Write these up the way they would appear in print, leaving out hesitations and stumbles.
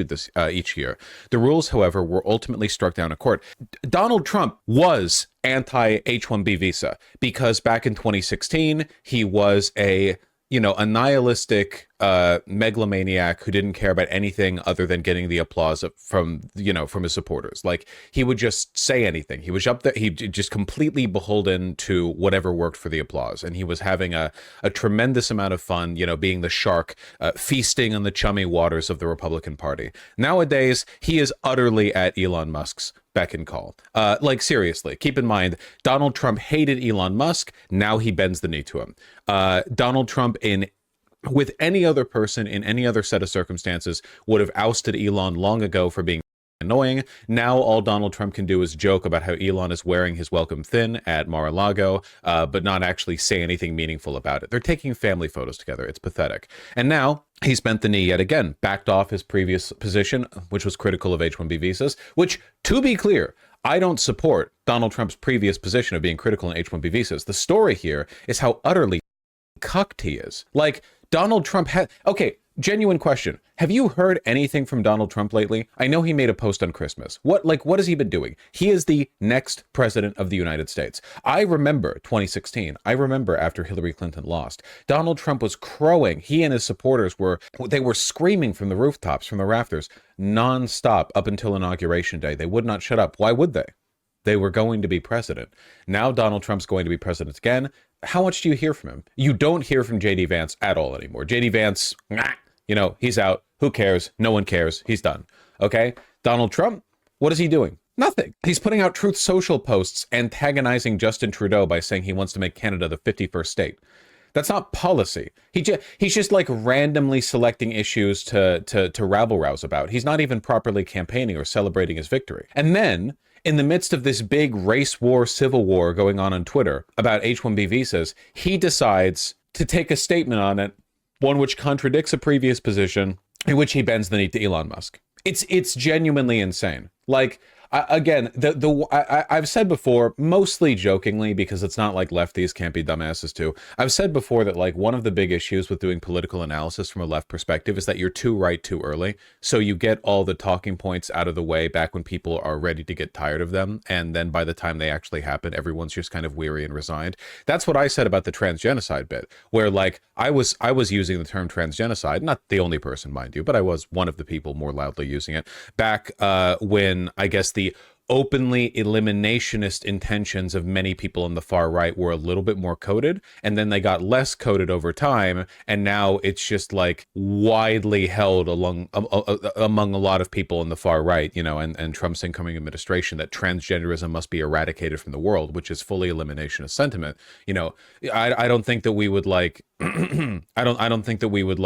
this each year. The rules, however, were ultimately struck down in court. Donald Trump was anti H1-B visa because back in 2016, he was a nihilistic megalomaniac who didn't care about anything other than getting the applause from his supporters. Like, he would just say anything. He was up there. He just completely beholden to whatever worked for the applause. And he was having a tremendous amount of fun, being the shark, feasting on the chummy waters of the Republican Party. Nowadays, he is utterly at Elon Musk's beck and call. Seriously, keep in mind, Donald Trump hated Elon Musk. Now he bends the knee to him. Donald Trump, with any other person in any other set of circumstances, would have ousted Elon long ago for being annoying. Now all Donald Trump can do is joke about how Elon is wearing his welcome thin at Mar-a-Lago, but not actually say anything meaningful about it. They're taking family photos together. It's pathetic. And now he's bent the knee yet again, backed off his previous position, which was critical of H-1B visas, which, to be clear, I don't support Donald Trump's previous position of being critical in H-1B visas. The story here is how utterly cucked he is. Like, Donald Trump had... Okay, genuine question. Have you heard anything from Donald Trump lately? I know he made a post on Christmas. What has he been doing? He is the next president of the United States. I remember 2016. I remember after Hillary Clinton lost. Donald Trump was crowing. He and his supporters were screaming from the rooftops, from the rafters, nonstop up until Inauguration Day. They would not shut up. Why would they? They were going to be president. Now Donald Trump's going to be president again. How much do you hear from him? You don't hear from J.D. Vance at all anymore. J.D. Vance, he's out. Who cares? No one cares. He's done. Okay? Donald Trump, what is he doing? Nothing. He's putting out Truth Social posts antagonizing Justin Trudeau by saying he wants to make Canada the 51st state. That's not policy. He's just like randomly selecting issues to rabble-rouse about. He's not even properly campaigning or celebrating his victory. And then, in the midst of this big race war, civil war going on Twitter about H-1B visas, he decides to take a statement on it, one which contradicts a previous position in which he bends the knee to Elon Musk. It's genuinely insane. Like, I've said before, mostly jokingly, because it's not like lefties can't be dumbasses too. I've said before that, like, one of the big issues with doing political analysis from a left perspective is that you're too right too early. So you get all the talking points out of the way back when people are ready to get tired of them. And then by the time they actually happen, everyone's just kind of weary and resigned. That's what I said about the transgenocide bit, where, like, I was using the term transgenocide, not the only person, mind you, but I was one of the people more loudly using it back when I guess the openly eliminationist intentions of many people on the far right were a little bit more coded, and then they got less coded over time, and now it's just like widely held among a lot of people in the far right, and Trump's incoming administration, that transgenderism must be eradicated from the world, which is fully eliminationist sentiment. I don't think that we would like I don't think that we would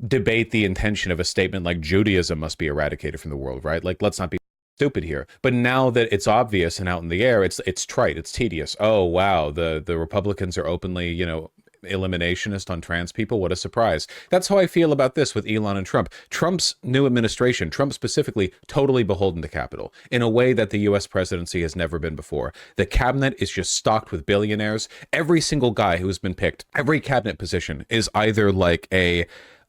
debate the intention of a statement like Judaism must be eradicated from the world, right? Like, let's not be stupid here. But now that it's obvious and out in the air, it's trite, it's tedious. Oh wow, the Republicans are openly, eliminationist on trans people. What a surprise. That's how I feel about this with Elon and Trump. Trump's new administration, Trump specifically, totally beholden to capital in a way that the US presidency has never been before. The cabinet is just stocked with billionaires. Every single guy who's been picked, every cabinet position is either like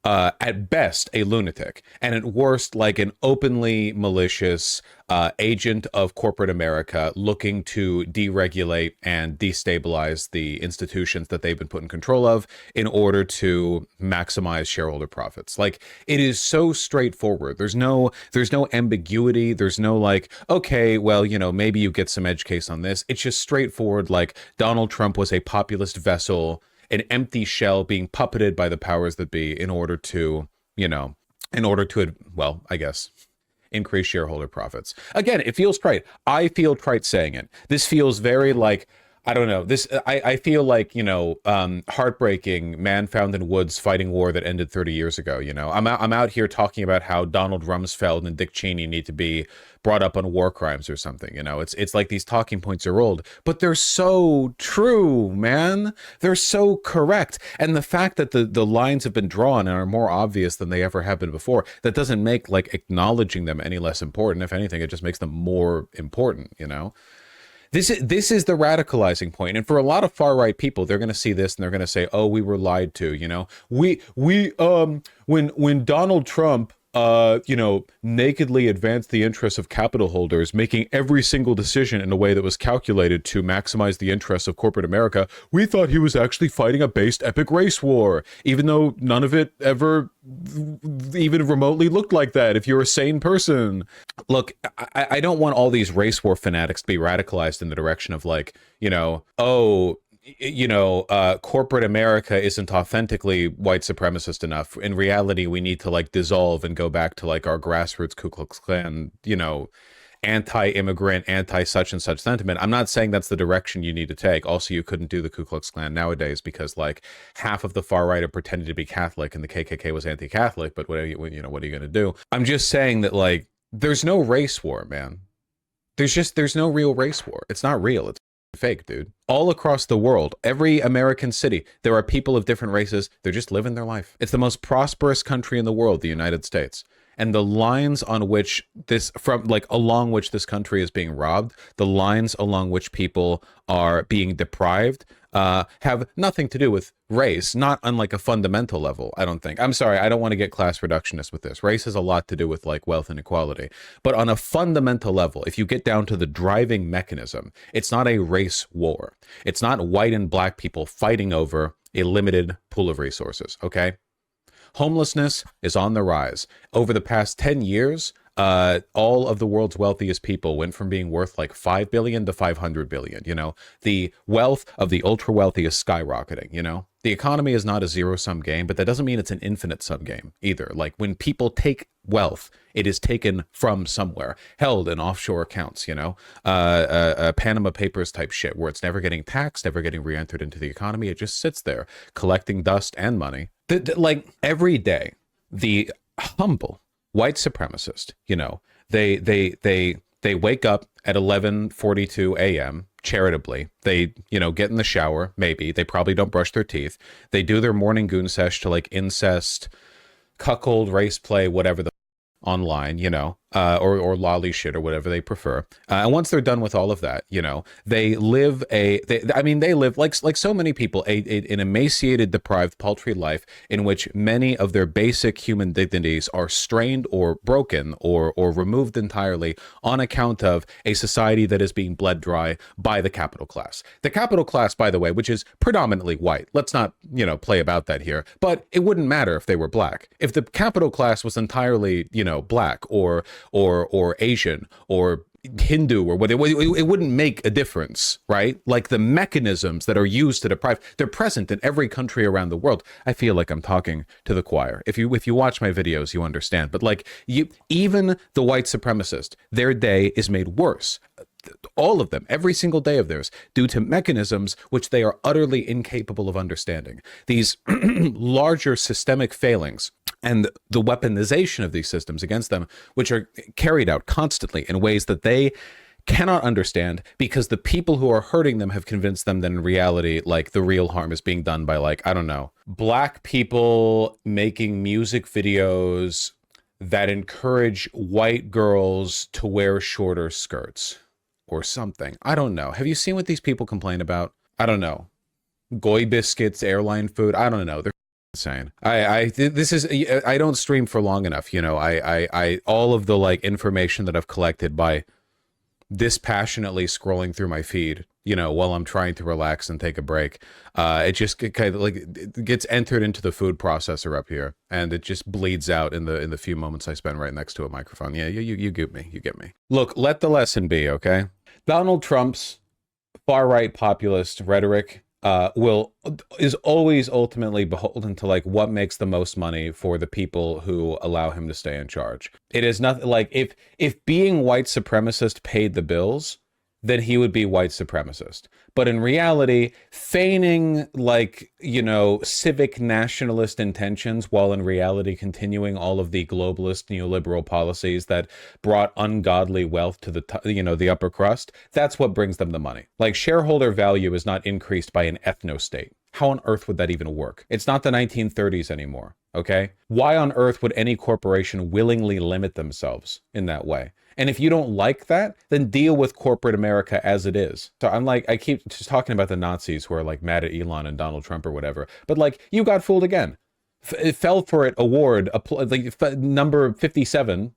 at best a lunatic, and at worst like an openly malicious agent of corporate America looking to deregulate and destabilize the institutions that they've been put in control of in order to maximize shareholder profits. Like, it is so straightforward. There's no ambiguity. There's no like, okay, well, maybe you get some edge case on this. It's just straightforward. Like, Donald Trump was a populist vessel, an empty shell being puppeted by the powers that be in order to, well, I guess, increase shareholder profits. Again, it feels trite. I feel trite saying it. This feels very like, I don't know. I feel like, heartbreaking man found in woods fighting war that ended 30 years ago. I'm out here talking about how Donald Rumsfeld and Dick Cheney need to be brought up on war crimes or something. It's like these talking points are old, but they're so true, man. They're so correct. And the fact that the lines have been drawn and are more obvious than they ever have been before, that doesn't make like acknowledging them any less important. If anything, it just makes them more important, This is the radicalizing point. And for a lot of far right people, they're going to see this and they're going to say, oh, we were lied to, when Donald Trump nakedly advanced the interests of capital holders, making every single decision in a way that was calculated to maximize the interests of corporate America, we thought he was actually fighting a based epic race war, even though none of it ever even remotely looked like that if you're a sane person. Look, I don't want all these race war fanatics to be radicalized in the direction of like, corporate America isn't authentically white supremacist enough. In reality, we need to like dissolve and go back to like our grassroots Ku Klux Klan, anti-immigrant, anti-such and such sentiment. I'm not saying that's the direction you need to take. Also, you couldn't do the Ku Klux Klan nowadays because like half of the far right are pretending to be Catholic and the KKK was anti-Catholic. But what are you going to do? I'm just saying that like there's no race war, man. There's no real race war. It's not real. It's fake, dude. All across the world, every American city, there are people of different races. They're just living their life. It's the most prosperous country in the world, the United States. And the lines on which along which this country is being robbed, the lines along which people are being deprived, have nothing to do with race, not on like a fundamental level, I don't think. I'm sorry, I don't want to get class reductionist with this. Race has a lot to do with like wealth inequality. But on a fundamental level, if you get down to the driving mechanism, it's not a race war. It's not white and black people fighting over a limited pool of resources, okay? Homelessness is on the rise. Over the past 10 years, all of the world's wealthiest people went from being worth like 5 billion to 500 billion. The wealth of the ultra wealthy is skyrocketing. The economy is not a zero-sum game, but that doesn't mean it's an infinite sum game either. Like when people take wealth, it is taken from somewhere, held in offshore accounts, Panama Papers type shit, where it's never getting taxed, never getting re-entered into the economy. It just sits there collecting dust and money. Like every day, the humble white supremacist, they wake up at 11:42 a.m. charitably. They, get in the shower, maybe. They probably don't brush their teeth. They do their morning goon sesh to like incest, cuckold, race play, whatever the online, or lolly shit or whatever they prefer. And once they're done with all of that, they live they live like so many people, an emaciated, deprived, paltry life in which many of their basic human dignities are strained or broken or removed entirely on account of a society that is being bled dry by the capital class. The capital class, by the way, which is predominantly white. Let's not, play about that here, but it wouldn't matter if they were black. If the capital class was entirely, black or Asian or Hindu or whatever, it wouldn't make a difference, right? Like the mechanisms that are used to deprive, they're present in every country around the world. I feel like I'm talking to the choir. If you watch my videos, you understand. But like even the white supremacist, their day is made worse. All of them, every single day of theirs, due to mechanisms which they are utterly incapable of understanding. These larger systemic failings and the weaponization of these systems against them, which are carried out constantly in ways that they cannot understand because the people who are hurting them have convinced them that in reality, like the real harm is being done by like, I don't know, black people making music videos that encourage white girls to wear shorter skirts or something. I don't know. Have you seen what these people complain about? I don't know. Goy biscuits, airline food. I don't know. They're insane. I don't stream for long enough. I all of the like information that I've collected by dispassionately scrolling through my feed, while I'm trying to relax and take a break. It just kind of like it gets entered into the food processor up here, and it just bleeds out in the few moments I spend right next to a microphone. Yeah, you get me. You get me. Look, let the lesson be, okay? Donald Trump's far-right populist rhetoric is always ultimately beholden to like what makes the most money for the people who allow him to stay in charge. It is nothing like if being white supremacist paid the bills, then he would be white supremacist. But in reality, feigning like, civic nationalist intentions while in reality continuing all of the globalist neoliberal policies that brought ungodly wealth to the upper crust, that's what brings them the money. Like shareholder value is not increased by an ethno-state. How on earth would that even work? It's not the 1930s anymore, okay? Why on earth would any corporation willingly limit themselves in that way? And if you don't like that, then deal with corporate America as it is. So I keep just talking about the Nazis who are like mad at Elon and Donald Trump or whatever, but like you got fooled again. It fell for it award, like number 57.